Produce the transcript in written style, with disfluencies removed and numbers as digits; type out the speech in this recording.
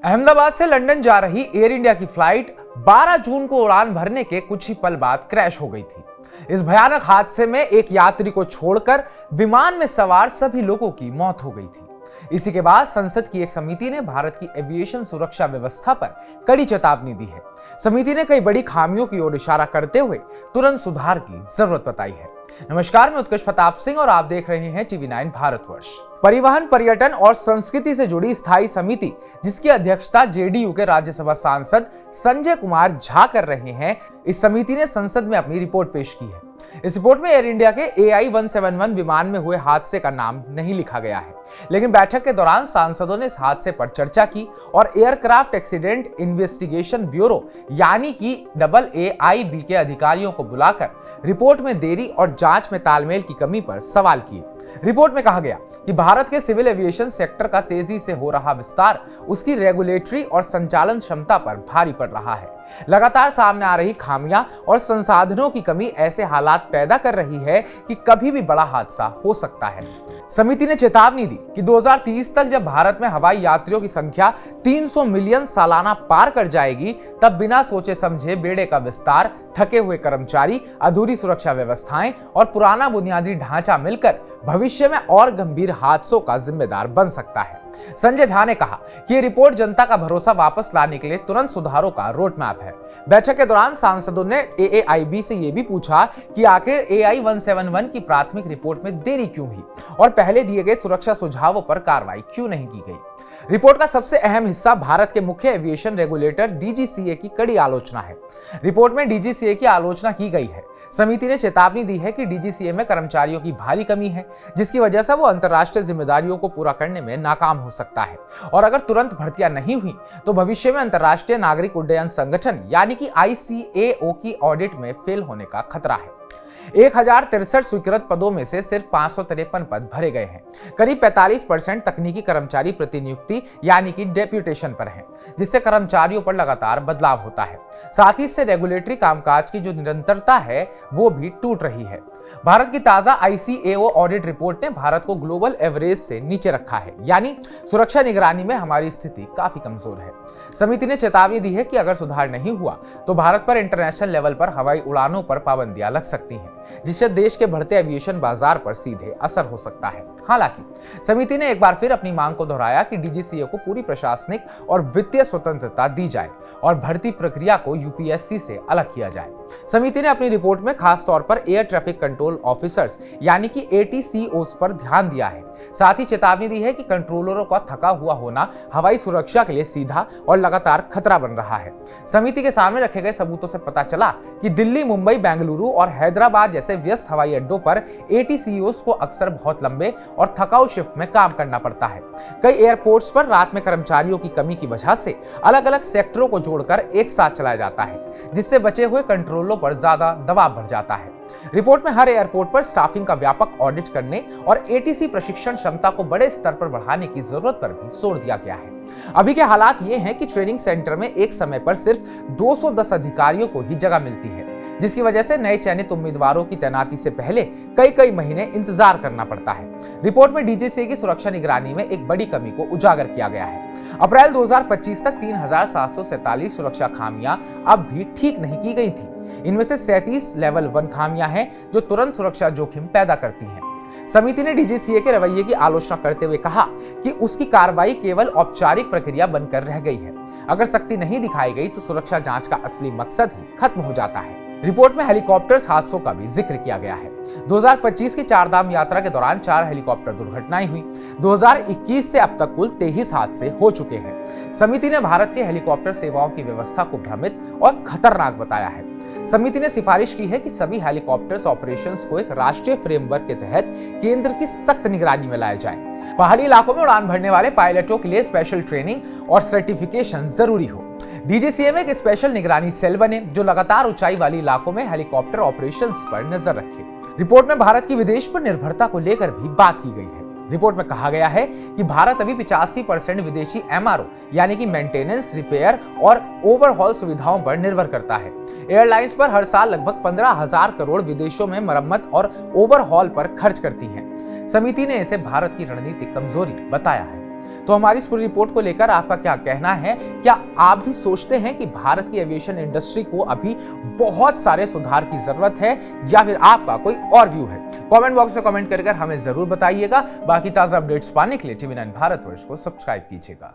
अहमदाबाद से लंदन जा रही एयर इंडिया की फ्लाइट 12 जून को उड़ान भरने के कुछ ही पल बाद क्रैश हो गई थी। इस भयानक हादसे में एक यात्री को छोड़कर विमान में सवार सभी लोगों की मौत हो गई थी। इसी के बाद संसद की एक समिति ने भारत की एविएशन सुरक्षा व्यवस्था पर कड़ी चेतावनी दी है। समिति ने कई बड़ी खामियों की ओर इशारा करते हुए तुरंत सुधार की जरूरत बताई है। नमस्कार, मैं उत्कर्ष प्रताप सिंह और आप देख रहे हैं TV9 भारतवर्ष। परिवहन, पर्यटन और संस्कृति से जुड़ी स्थायी समिति, जिसकी अध्यक्षता जेडीयू के राज्यसभा सांसद संजय कुमार झा कर रहे हैं, इस समिति ने संसद में अपनी रिपोर्ट पेश की है। इस रिपोर्ट में एयर इंडिया के AI-171 विमान में हुए हादसे का नाम नहीं लिखा गया है, लेकिन बैठक के दौरान सांसदों ने इस हादसे पर चर्चा की और एयरक्राफ्ट एक्सीडेंट इन्वेस्टिगेशन ब्यूरो यानी कि AAIB के अधिकारियों को बुलाकर रिपोर्ट में देरी और जांच में तालमेल की कमी पर सवाल किए। रिपोर्ट में कहा गया कि भारत के सिविल एविएशन सेक्टर का तेजी से हो रहा विस्तार उसकी रेगुलेटरी और संचालन क्षमता पर भारी पड़ रहा है। लगातार सामने आ रही खामियां और संसाधनों की कमी ऐसे हालात पैदा कर रही है कि कभी भी बड़ा हादसा हो सकता है। समिति ने चेतावनी दी कि 2030 तक जब भारत में हवाई यात्रियों की संख्या 300 मिलियन सालाना पार कर जाएगी, तब बिना सोचे समझे बेड़े का विस्तार, थके हुए कर्मचारी, अधूरी सुरक्षा व्यवस्थाएं और पुराना बुनियादी ढांचा मिलकर भविष्य में और गंभीर हादसों का जिम्मेदार बन सकता है। संजय झा ने कहा कि ये रिपोर्ट जनता का भरोसा वापस लाने के लिए तुरंत सुधारों का रोड मैप है। बैठक के दौरान सांसदों ने AAIB से यह भी पूछा कि आखिर AI-171 की प्राथमिक रिपोर्ट में देरी क्यों हुई और पहले दिए गए सुरक्षा सुझावों पर कार्रवाई क्यों नहीं की गई। रिपोर्ट का सबसे अहम हिस्सा भारत के मुख्य एविएशन रेगुलेटर DGCA की कड़ी आलोचना है। रिपोर्ट में DGCA की आलोचना की गई है। समिति ने चेतावनी दी है कि DGCA में कर्मचारियों की भारी कमी है, जिसकी वजह से वो अंतर्राष्ट्रीय जिम्मेदारियों को पूरा करने में नाकाम हो सकता है और अगर तुरंत भर्तियां नहीं हुई तो भविष्य में अंतर्राष्ट्रीय नागरिक उड्डयन संगठन यानी कि ICAO की ऑडिट में फेल होने का खतरा है। 1063 स्वीकृत पदों में से सिर्फ 553 पद भरे गए हैं। करीब 45% तकनीकी कर्मचारी प्रतिनियुक्ति यानी कि डेप्यूटेशन पर हैं, जिससे कर्मचारियों पर लगातार बदलाव होता है। साथ ही इससे रेगुलेटरी कामकाज की जो निरंतरता है वो भी टूट रही है। भारत की ताजा ICAO ऑडिट रिपोर्ट ने भारत को ग्लोबल एवरेज से नीचे रखा है, यानी सुरक्षा निगरानी में हमारी स्थिति काफी कमजोर है। समिति ने चेतावनी दी है कि अगर सुधार नहीं हुआ तो भारत पर इंटरनेशनल लेवल पर हवाई उड़ानों पर पाबंदियां लग सकती हैं, जिससे देश के बढ़ते एविएशन बाजार पर सीधे असर हो सकता है। हालांकि समिति ने एक बार फिर अपनी मांग को दोहराया कि DGCA को पूरी प्रशासनिक और वित्तीय स्वतंत्रता दी जाए और भर्ती प्रक्रिया को UPSC से अलग किया जाए। समिति ने अपनी रिपोर्ट में खास तौर पर एयर ट्रैफिक कंट्रोल ऑफिसर्स यानी कि ATCOs पर ध्यान दिया है। साथ ही चेतावनी दी है कि कंट्रोलरों का थका हुआ होना हवाई सुरक्षा के लिए सीधा और लगातार खतरा बन रहा है। समिति के सामने रखे गए सबूतों से पता चला कि दिल्ली, मुंबई, बेंगलुरु और हैदराबाद जैसे व्यस्त हवाई अड्डों पर ATCOs को अक्सर बहुत लंबे और थकाऊ शिफ्ट में काम करना पड़ता है। कई एयरपोर्ट्स पर रात में कर्मचारियों की कमी की वजह से अलग अलग सेक्टरों को जोड़कर एक साथ चलाया जाता है, जिससे बचे हुए कंट्रोलों पर ज्यादा दबाव बढ़ जाता है। रिपोर्ट में हर एयरपोर्ट पर स्टाफिंग का व्यापक ऑडिट करने और ATC प्रशिक्षण क्षमता को बड़े स्तर पर बढ़ाने की जरूरत पर भी जोर दिया गया है। अभी के हालात ये हैं कि ट्रेनिंग सेंटर में एक समय पर सिर्फ 210 अधिकारियों को ही जगह मिलती है, जिसकी वजह से नए चयनित उम्मीदवारों की तैनाती से पहले कई महीने इंतजार करना पड़ता है। रिपोर्ट में DGCA की सुरक्षा निगरानी में एक बड़ी कमी को उजागर किया गया है। अप्रैल 2025 तक 3747 सुरक्षा खामियां अब भी ठीक नहीं की गई थी। इनमें से 37 लेवल 1 खामियां हैं जो तुरंत सुरक्षा जोखिम पैदा करती हैं। समिति ने DGCA के रवैये की आलोचना करते हुए कहा कि उसकी कार्रवाई केवल औपचारिक प्रक्रिया बनकर रह गई है। अगर सख्ती नहीं दिखाई गई तो सुरक्षा जांच का असली मकसद ही खत्म हो जाता है। रिपोर्ट में हेलीकॉप्टर्स हादसों का भी जिक्र किया गया है। 2025 की चारधाम यात्रा के दौरान 4 हेलीकॉप्टर दुर्घटनाएं हुई। 2021 से अब तक कुल 23 हादसे हो चुके हैं। समिति ने भारत के हेलीकॉप्टर सेवाओं की व्यवस्था को भ्रमित और खतरनाक बताया है। समिति ने सिफारिश की है कि सभी हेलीकॉप्टर्स ऑपरेशंस को एक राष्ट्रीय फ्रेमवर्क के तहत केंद्र की सख्त निगरानी में लाया जाए। पहाड़ी इलाकों में उड़ान भरने वाले पायलटों के लिए स्पेशल ट्रेनिंग और सर्टिफिकेशन जरूरी हो। DGCA में एक स्पेशल निगरानी सेल बने जो लगातार ऊंचाई वाली इलाकों में हेलीकॉप्टर ऑपरेशंस पर नजर रखे। रिपोर्ट में भारत की विदेश पर निर्भरता को लेकर भी बात की गई है। रिपोर्ट में कहा गया है कि भारत अभी 85% विदेशी MRO यानी कि मेंटेनेंस, रिपेयर और ओवरहॉल सुविधाओं पर निर्भर करता है। एयरलाइंस पर हर साल लगभग 15,000 करोड़ विदेशों में मरम्मत और ओवरहॉल पर खर्च करती हैं। समिति ने इसे भारत की रणनीतिक कमजोरी बताया है। तो हमारी इस पूरी रिपोर्ट को लेकर आपका क्या कहना है? क्या आप भी सोचते हैं कि भारत की एविएशन इंडस्ट्री को अभी बहुत सारे सुधार की जरूरत है, या फिर आपका कोई और व्यू है? कमेंट बॉक्स में कमेंट कर हमें जरूर बताइएगा। बाकी ताजा अपडेट्स पाने के लिए TV9 भारतवर्ष को सब्सक्राइब कीजिएगा।